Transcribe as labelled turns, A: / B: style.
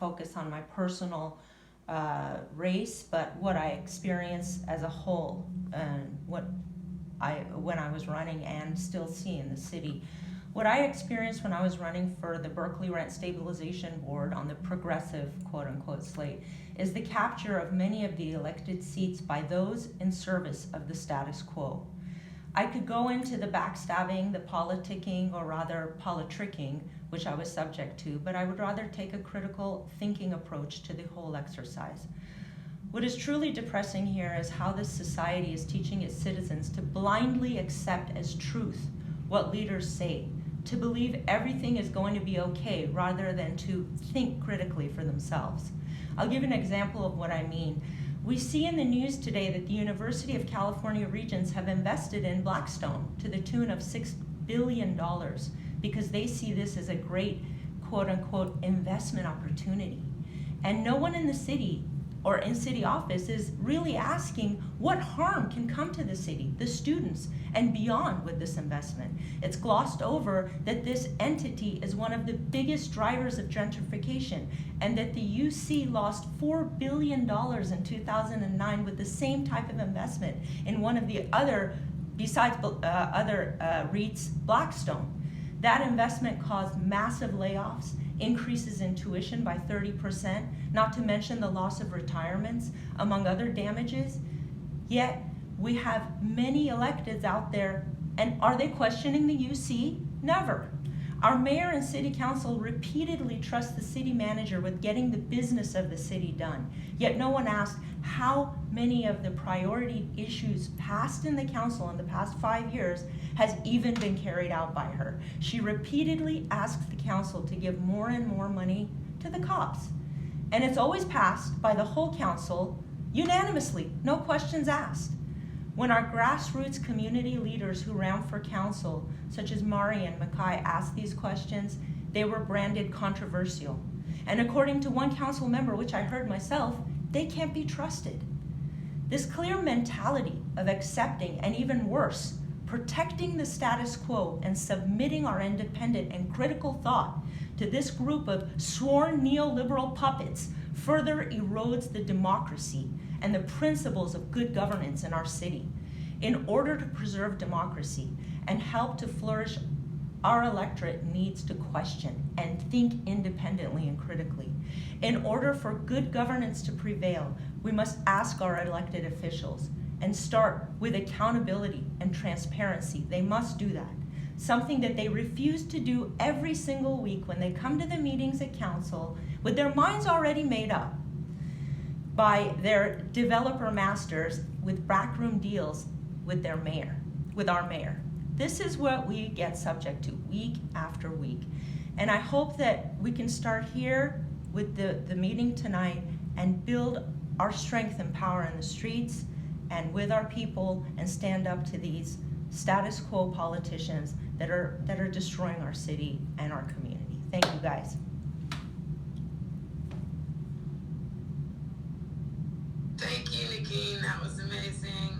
A: focus on my personal race, but what I experienced as a whole, and when I was running and still see in the city. What I experienced when I was running for the Berkeley Rent Stabilization Board on the progressive quote-unquote slate is the capture of many of the elected seats by those in service of the status quo. I could go into the backstabbing, the politicking, or rather politricking, which I was subject to, but I would rather take a critical thinking approach to the whole exercise. What is truly depressing here is how this society is teaching its citizens to blindly accept as truth what leaders say, to believe everything is going to be okay rather than to think critically for themselves. I'll give an example of what I mean. We see in the news today that the University of California Regents have invested in Blackstone to the tune of $6 billion because they see this as a great quote-unquote investment opportunity. And no one in the city or in city office is really asking what harm can come to the city, the students, and beyond with this investment. It's glossed over that this entity is one of the biggest drivers of gentrification, and that the UC lost $4 billion in 2009 with the same type of investment in one of the other, besides other REITs, Blackstone. That investment caused massive layoffs, increases in tuition by 30%, not to mention the loss of retirements, among other damages. Yet, we have many electeds out there, and are they questioning the UC? Never. Our mayor and city council repeatedly trust the city manager with getting the business of the city done. Yet no one asked how many of the priority issues passed in the council in the past 5 years has even been carried out by her. She repeatedly asks the council to give more and more money to the cops. And it's always passed by the whole council unanimously, no questions asked. When our grassroots community leaders who ran for council, such as Mari and Mackay, asked these questions, they were branded controversial. And according to one council member, which I heard myself, they can't be trusted. This clear mentality of accepting, and even worse, protecting the status quo and submitting our independent and critical thought to this group of sworn neoliberal puppets further erodes the democracy and the principles of good governance in our city. In order to preserve democracy and help to flourish, our electorate needs to question and think independently and critically. In order for good governance to prevail, we must ask our elected officials and start with accountability and transparency. They must do that. Something that they refuse to do every single week when they come to the meetings at council with their minds already made up by their developer masters with backroom deals with their mayor, with our mayor. This is what we get subject to week after week. And I hope that we can start here with the meeting tonight and build our strength and power in the streets and with our people and stand up to these status quo politicians that are destroying our city and our community. Thank you guys.
B: Thank you, Negeene. That was amazing.